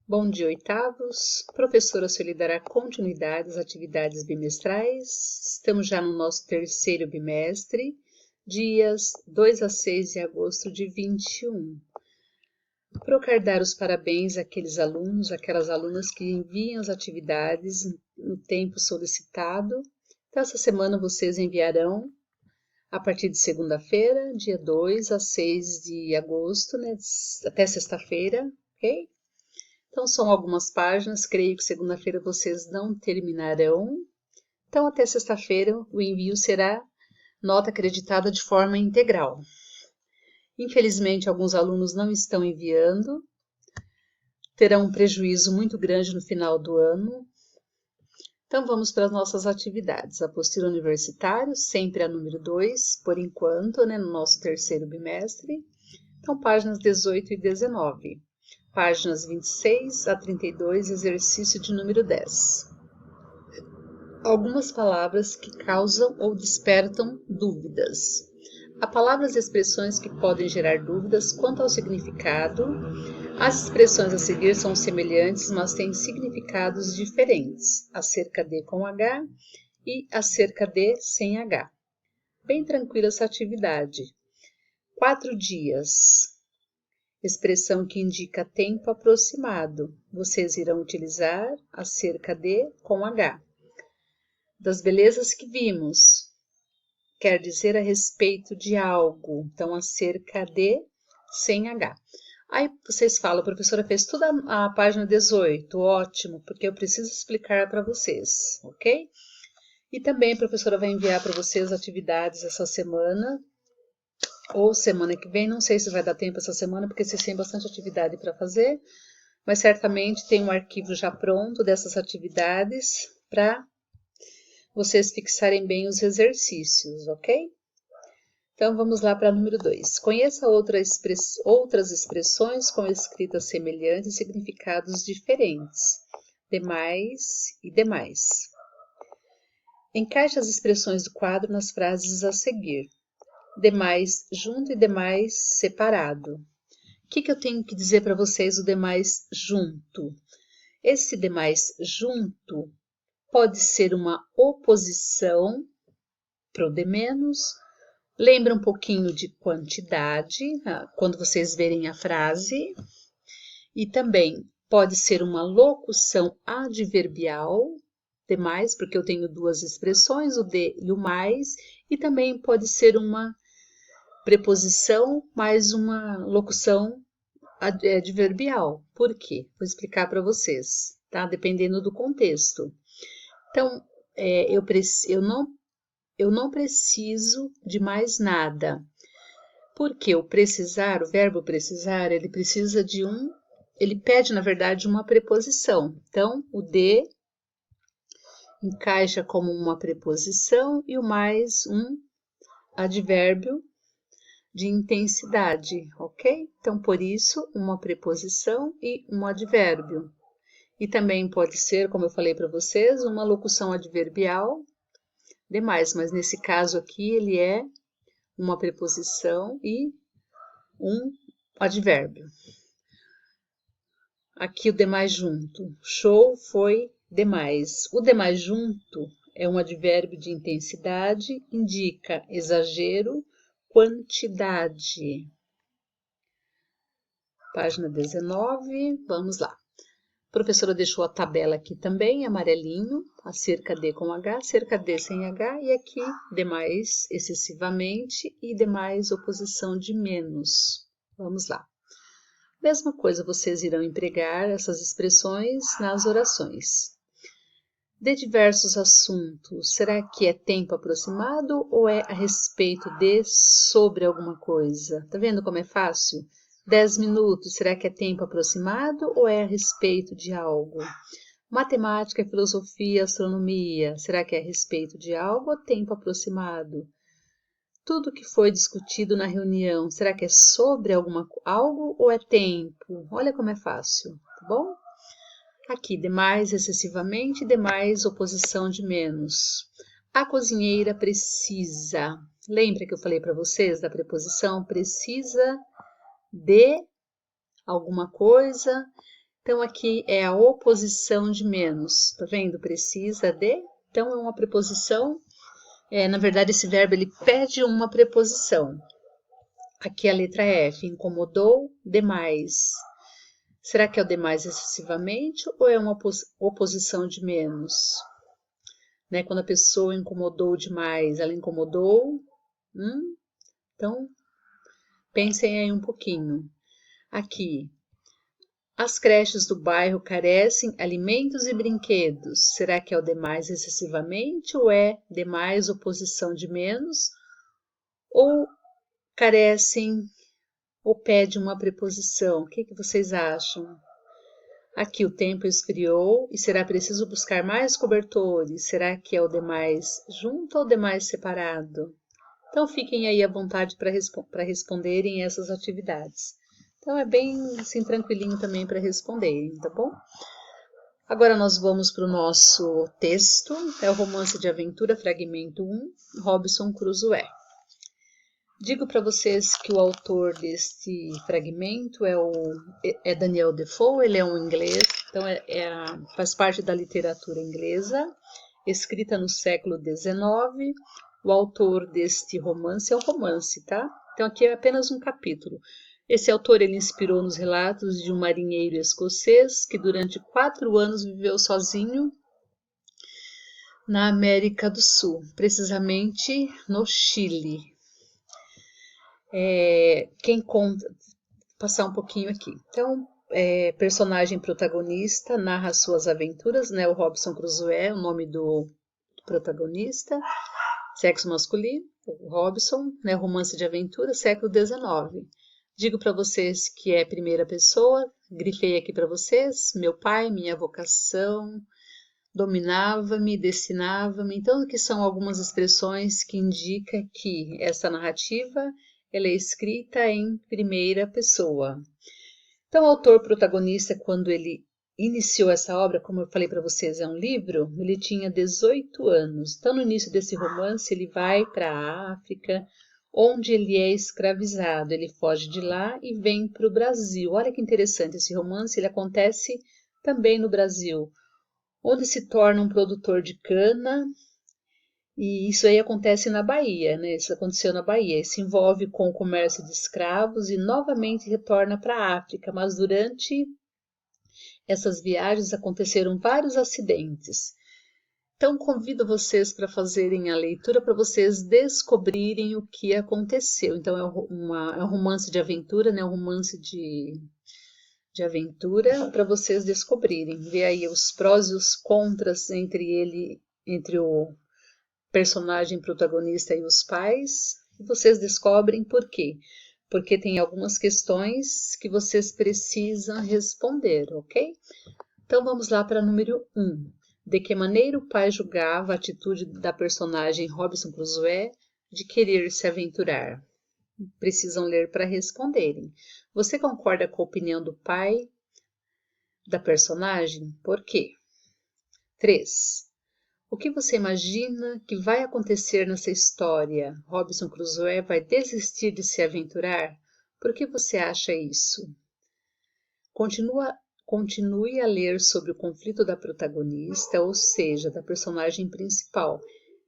Bom dia, oitavos. Professora Sueli dará continuidade às atividades bimestrais. Estamos já no nosso terceiro bimestre, dias 2 a 6 de agosto de 21. Quero dar os parabéns àqueles alunos, aquelas alunas que enviam as atividades no tempo solicitado. Então, essa semana vocês enviarão a partir de segunda-feira, dia 2 a 6 de agosto, né, até sexta-feira, ok? Então, são algumas páginas, creio que segunda-feira vocês não terminarão. Então, até sexta-feira, o envio será nota acreditada de forma integral. Infelizmente, alguns alunos não estão enviando, terão um prejuízo muito grande no final do ano. Então, vamos para as nossas atividades. Apostila universitário, sempre a número 2, por enquanto, né, no nosso terceiro bimestre. Então, páginas 18 e 19. Páginas 26 a 32, exercício de número 10. Algumas palavras que causam ou despertam dúvidas. Há palavras e expressões que podem gerar dúvidas quanto ao significado. As expressões a seguir são semelhantes, mas têm significados diferentes. Acerca de com H e acerca de sem H. Bem tranquila essa atividade. 4 dias. Expressão que indica tempo aproximado. Vocês irão utilizar acerca de com H. Das belezas que vimos, quer dizer a respeito de algo. Então, acerca de sem H. Aí vocês falam, a professora fez toda a página 18, ótimo, porque eu preciso explicar para vocês, ok? E também a professora vai enviar para vocês atividades essa semana, ou semana que vem, não sei se vai dar tempo essa semana, porque vocês têm bastante atividade para fazer, mas certamente tem um arquivo já pronto dessas atividades para vocês fixarem bem os exercícios, ok? Então, vamos lá para número 2. Conheça outras expressões com escritas semelhantes e significados diferentes. Demais e demais. Encaixe as expressões do quadro nas frases a seguir. Demais junto e demais separado. O que eu tenho que dizer para vocês o demais junto? Esse demais junto pode ser uma oposição para o de menos. Lembra um pouquinho de quantidade, quando vocês verem a frase. E também pode ser uma locução adverbial, demais, porque eu tenho duas expressões, o de e o mais. E também pode ser uma preposição mais uma locução adverbial. Por quê? Vou explicar para vocês, tá? Dependendo do contexto. Então, eu não preciso de mais nada. Porque o precisar, o verbo precisar, ele precisa de ele pede, na verdade, uma preposição. Então, o de encaixa como uma preposição e o mais um advérbio de intensidade, ok? Então, por isso, uma preposição e um advérbio. E também pode ser, como eu falei para vocês, uma locução adverbial demais, mas nesse caso aqui ele é uma preposição e um advérbio. Aqui o demais junto. Show foi demais. O demais junto é um advérbio de intensidade, indica exagero, quantidade. Página 19, vamos lá. A professora deixou a tabela aqui também, amarelinho, acerca de com H, acerca de sem H, e aqui demais excessivamente e demais oposição de menos. Vamos lá. Mesma coisa, vocês irão empregar essas expressões nas orações. De diversos assuntos, será que é tempo aproximado ou é a respeito de, sobre alguma coisa? Tá vendo como é fácil? 10 minutos, será que é tempo aproximado ou é a respeito de algo? Matemática, filosofia, astronomia, será que é a respeito de algo ou tempo aproximado? Tudo que foi discutido na reunião, será que é sobre algo ou é tempo? Olha como é fácil, tá bom? Aqui, demais excessivamente, demais oposição de menos. A cozinheira precisa. Lembra que eu falei para vocês da preposição precisa de alguma coisa? Então, aqui é a oposição de menos. Tá vendo? Precisa de. Então, é uma preposição. Na verdade, esse verbo ele pede uma preposição. Aqui a letra F. Incomodou demais. Será que é o demais excessivamente ou é uma oposição de menos? Né? Quando a pessoa incomodou demais, ela incomodou. Então, pensem aí um pouquinho. Aqui, as creches do bairro carecem alimentos e brinquedos. Será que é o demais excessivamente ou é demais oposição de menos? Ou carecem ou pede uma preposição? O que vocês acham? Aqui o tempo esfriou e será preciso buscar mais cobertores. Será que é o demais junto ou demais separado? Então fiquem aí à vontade para responderem essas atividades. Então é bem assim, tranquilinho também para responderem, tá bom? Agora nós vamos para o nosso texto, é o romance de aventura, fragmento 1, Robinson Crusoe. Digo para vocês que o autor deste fragmento é Daniel Defoe, ele é um inglês, então faz parte da literatura inglesa, escrita no século XIX. O autor deste romance é um romance, tá? Então aqui é apenas um capítulo. Esse autor ele inspirou nos relatos de um marinheiro escocês que durante 4 anos viveu sozinho na América do Sul, precisamente no Chile. Quem conta, passar um pouquinho aqui. Então, personagem protagonista narra suas aventuras, né? O Robinson Crusoe, o nome do protagonista, sexo masculino, o Robinson, né? Romance de aventura, século XIX. Digo para vocês que é primeira pessoa, grifei aqui para vocês, meu pai, minha vocação, dominava-me, destinava-me. Então, que são algumas expressões que indicam que essa narrativa ela é escrita em primeira pessoa. Então, o autor protagonista, quando ele iniciou essa obra, como eu falei para vocês, é um livro, ele tinha 18 anos. Então, no início desse romance, ele vai para a África, onde ele é escravizado. Ele foge de lá e vem para o Brasil. Olha que interessante, esse romance ele acontece também no Brasil, onde se torna um produtor de cana. E isso aí acontece na Bahia, né? Isso aconteceu na Bahia. Ele se envolve com o comércio de escravos e novamente retorna para a África, mas durante essas viagens aconteceram vários acidentes. Então, convido vocês para fazerem a leitura para vocês descobrirem o que aconteceu. Então, é um romance de aventura, né? Um romance de aventura para vocês descobrirem. Ver aí os prós e os contras entre o personagem protagonista e os pais, e vocês descobrem por quê. Porque tem algumas questões que vocês precisam responder, ok? Então vamos lá para número 1. De que maneira o pai julgava a atitude da personagem Robinson Crusoe de querer se aventurar? Precisam ler para responderem. Você concorda com a opinião do pai da personagem? Por quê? 3. O que você imagina que vai acontecer nessa história? Robinson Crusoe vai desistir de se aventurar? Por que você acha isso? Continue a ler sobre o conflito da protagonista, ou seja, da personagem principal.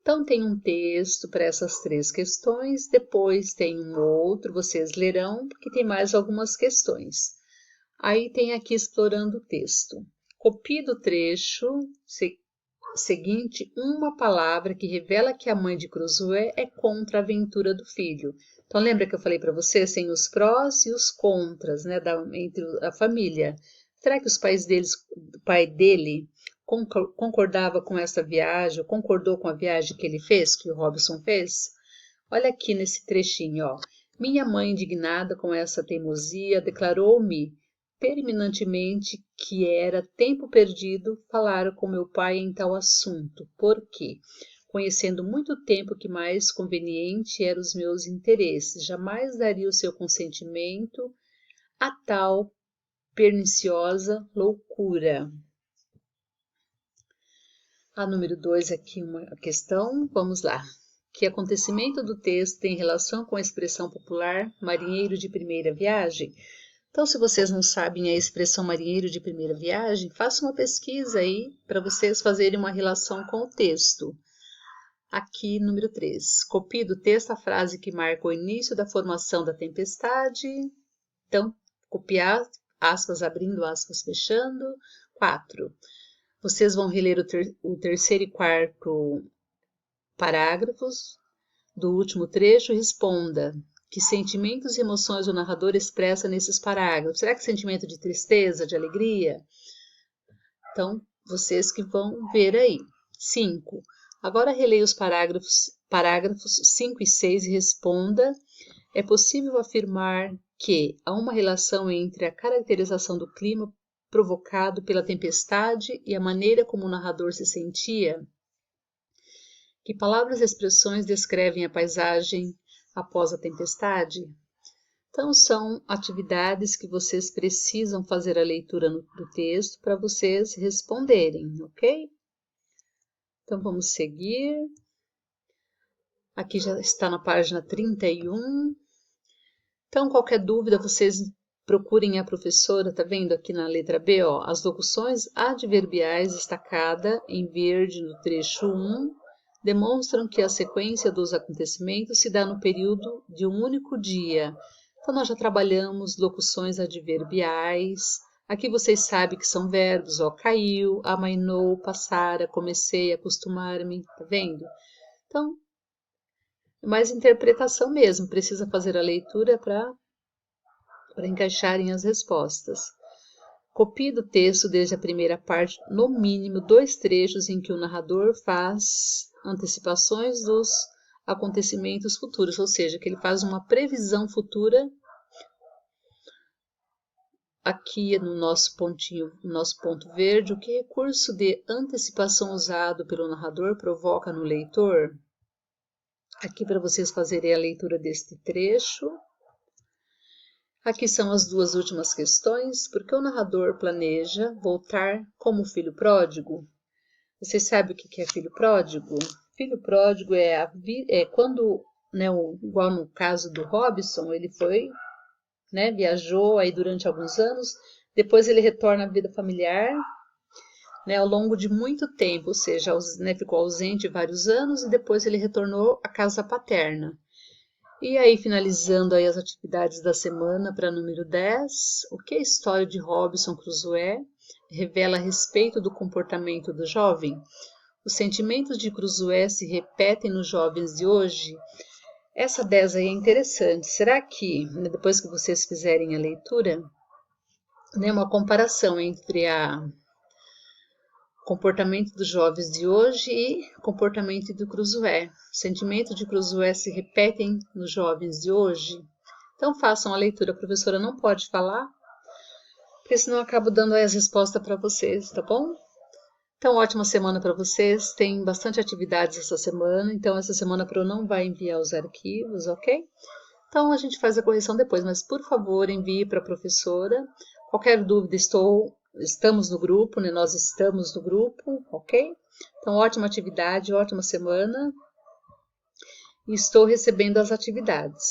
Então tem um texto para essas 3 questões, depois tem um outro, vocês lerão, porque tem mais algumas questões. Aí tem aqui explorando o texto. Copie do trecho seguinte uma palavra que revela que a mãe de Crusoe é contra a aventura do filho. Então lembra que eu falei para vocês, tem os prós e os contras, né, entre a família. Será que o pai dele concordava com essa viagem, concordou com a viagem que ele fez, que o Robinson fez? Olha aqui nesse trechinho, ó. Minha mãe, indignada com essa teimosia, declarou-me terminantemente que era tempo perdido falar com meu pai em tal assunto, porque, conhecendo muito tempo que mais conveniente eram os meus interesses, jamais daria o seu consentimento a tal perniciosa loucura. A número 2 aqui uma questão, vamos lá. Que acontecimento do texto tem relação com a expressão popular marinheiro de primeira viagem? Então, se vocês não sabem a expressão marinheiro de primeira viagem, façam uma pesquisa aí para vocês fazerem uma relação com o texto. Aqui, número 3. Copie do texto a frase que marca o início da formação da tempestade. Então, copiar, aspas abrindo, aspas fechando. 4. Vocês vão reler o terceiro e quarto parágrafos do último trecho e responda que sentimentos e emoções o narrador expressa nesses parágrafos. Será que sentimento de tristeza, de alegria? Então, vocês que vão ver aí. 5. Agora releia os parágrafos 5 e 6 e responda: é possível afirmar que há uma relação entre a caracterização do clima provocado pela tempestade e a maneira como o narrador se sentia? Que palavras e expressões descrevem a paisagem após a tempestade? Então, são atividades que vocês precisam fazer a leitura do texto para vocês responderem, ok? Então, vamos seguir. Aqui já está na página 31. Então, qualquer dúvida, vocês procurem a professora, tá vendo aqui na letra B, ó, as locuções adverbiais destacada em verde no trecho 1, demonstram que a sequência dos acontecimentos se dá no período de um único dia. Então, nós já trabalhamos locuções adverbiais. Aqui vocês sabem que são verbos, ó, caiu, amainou, passara, comecei, acostumar-me, tá vendo? Então, é mais interpretação mesmo, precisa fazer a leitura para encaixarem as respostas. Copie do texto desde a primeira parte, no mínimo 2 trechos em que o narrador faz antecipações dos acontecimentos futuros, ou seja, que ele faz uma previsão futura. Aqui no nosso pontinho, no nosso ponto verde, o que recurso de antecipação usado pelo narrador provoca no leitor? Aqui para vocês fazerem a leitura deste trecho. Aqui são as duas últimas questões. Por que o narrador planeja voltar como filho pródigo? Vocês sabem o que é filho pródigo? Filho pródigo é quando, né, igual no caso do Robson, ele foi, né, viajou aí durante alguns anos, depois ele retorna à vida familiar, né, ao longo de muito tempo, ou seja, né, ficou ausente vários anos e depois ele retornou à casa paterna. E aí, finalizando aí as atividades da semana para número 10, o que a história de Robinson Crusoe revela a respeito do comportamento do jovem? Os sentimentos de Crusoe se repetem nos jovens de hoje? Essa 10 aí é interessante. Será que, depois que vocês fizerem a leitura, né, uma comparação entre o comportamento dos jovens de hoje e comportamento do Crusoe. Sentimentos de Crusoe se repetem nos jovens de hoje? Então façam a leitura. A professora não pode falar, porque senão eu acabo dando aí as respostas para vocês, tá bom? Então, ótima semana para vocês. Tem bastante atividades essa semana, então essa semana a Pro não vai enviar os arquivos, ok? Então a gente faz a correção depois, mas por favor envie para a professora. Qualquer dúvida, estamos no grupo, né? Nós estamos no grupo, ok? Então, ótima atividade, ótima semana. E estou recebendo as atividades.